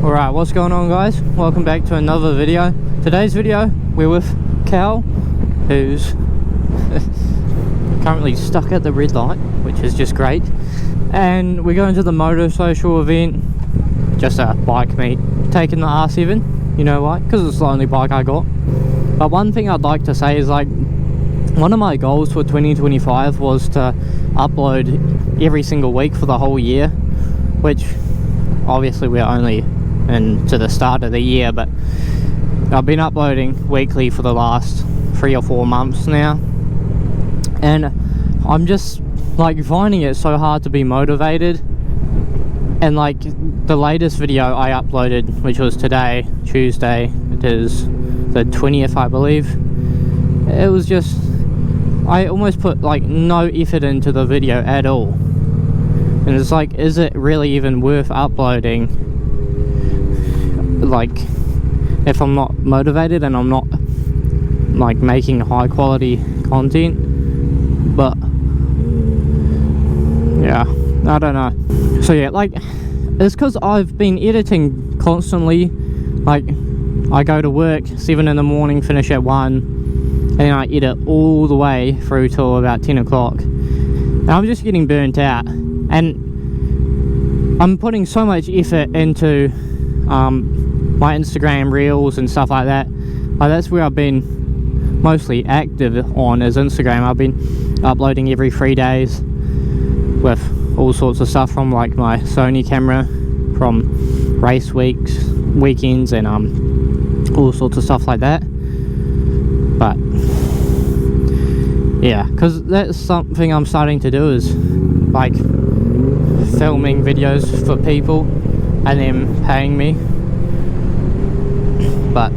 Alright, what's going on, guys? Welcome back to another video. Today's video, we're with Cal, who's currently stuck at the red light, which is just great. And we're going to the motor social event, just a bike meet, taking the R7. You know why? Because it's the only bike I got. But one thing I'd like to say is, like, one of my goals for 2025 was to upload every single week for the whole year, which obviously we're only into the start of the year, but I've been uploading weekly for the last 3 or 4 months now, and I'm just like finding it so hard to be motivated. And like the latest video I uploaded, which was today, Tuesday, it is the 20th I believe, it was just, I almost put like no effort into the video at all, and it's like, is it really even worth uploading, like, if I'm not motivated and I'm not like making high quality content? But yeah, I don't know. So yeah, like, it's because I've been editing constantly. Like, I go to work 7 in the morning, finish at 1, and then I edit all the way through till about 10 o'clock. And I'm just getting burnt out, and I'm putting so much effort into my Instagram reels and stuff like that. Like, that's where I've been mostly active on, is Instagram. I've been uploading every 3 days with all sorts of stuff from like my Sony camera, from race weekends, and all sorts of stuff like that. But yeah, because that's something I'm starting to do, is like filming videos for people and then paying me. But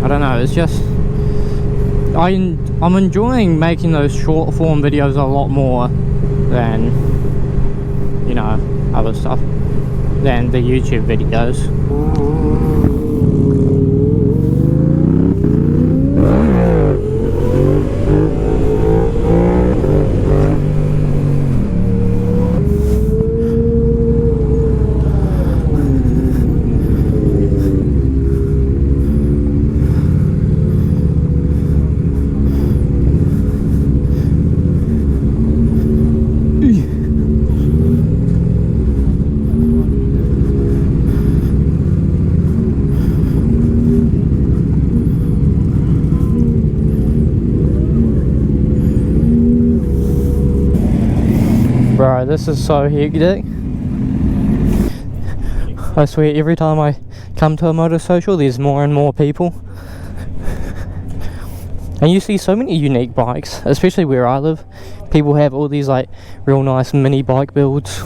I don't know, it's just, I'm enjoying making those short form videos a lot more than, you know, other stuff, than the YouTube videos. Bro, this is so hectic. I swear, every time I come to a motor social, there's more and more people. And you see so many unique bikes, especially where I live. People have all these like real nice mini bike builds.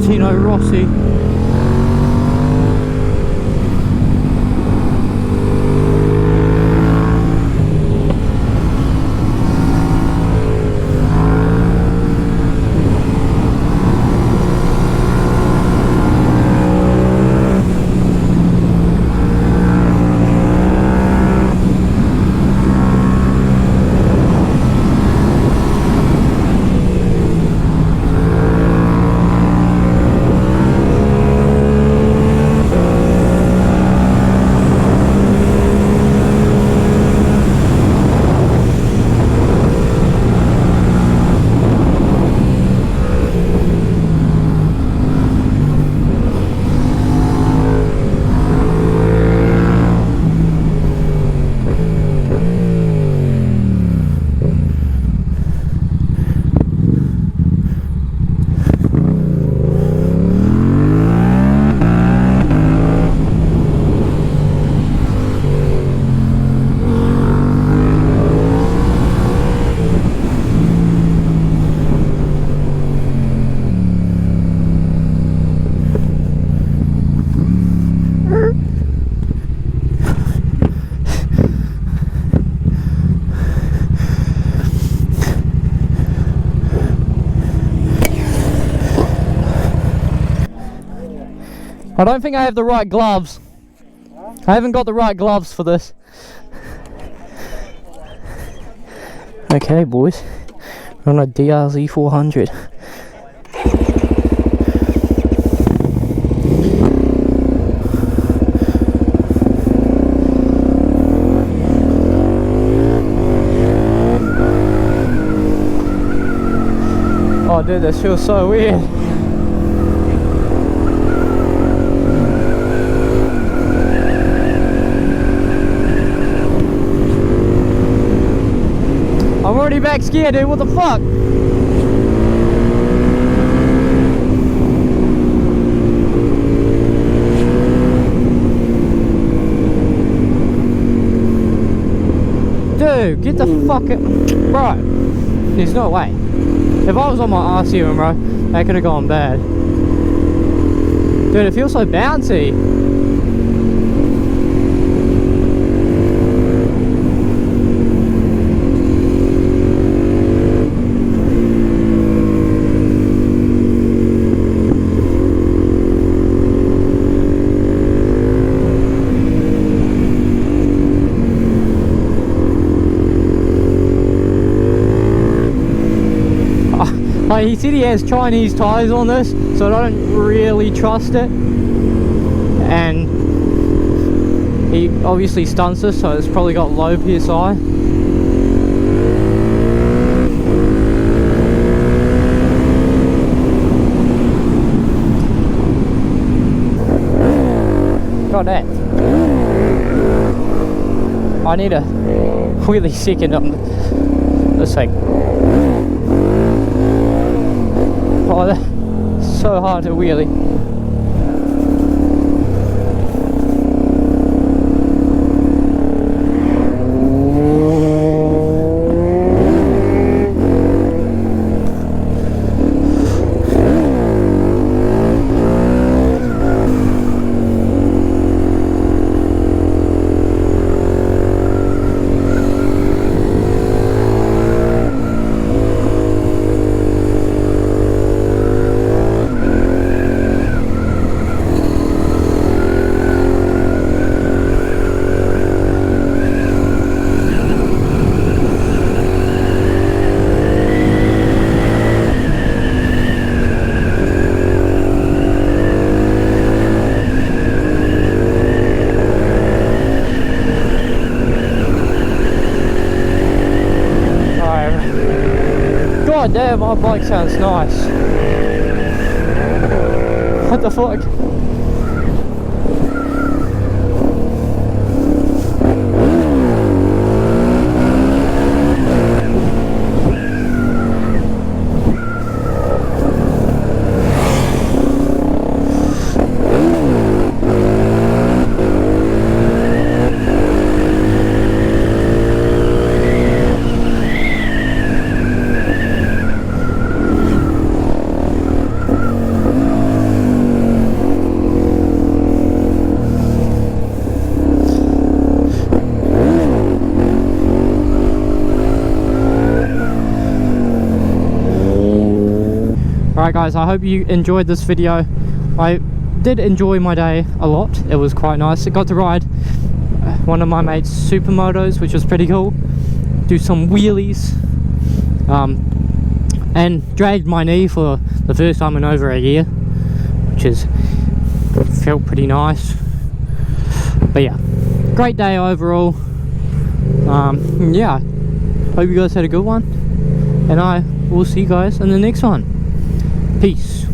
Valentino Rossi. I don't think I have the right gloves. I haven't got the right gloves for this. Okay, boys, we're on a DRZ 400. Oh dude, this feels so weird. I'm already back scared, dude, what the fuck? Dude, get the fuck out. Bro, there's no way. If I was on my RC room, bro, that could have gone bad. Dude, it feels so bouncy. He said he has Chinese tyres on this, so I don't really trust it. And he obviously stunts this, so it's probably got low PSI. God damn. I need a wheelie second on this thing. Oh, that's so hard to wheelie. God damn, my bike sounds nice. What the fuck? guys, I hope you enjoyed this video. I did enjoy my day a lot. It was quite nice. I got to ride one of my mates' supermotos, which was pretty cool. Do some wheelies, and dragged my knee for the first time in over a year, which felt pretty nice. But yeah, great day overall. Yeah, hope you guys had a good one, and I will see you guys in the next one. Peace.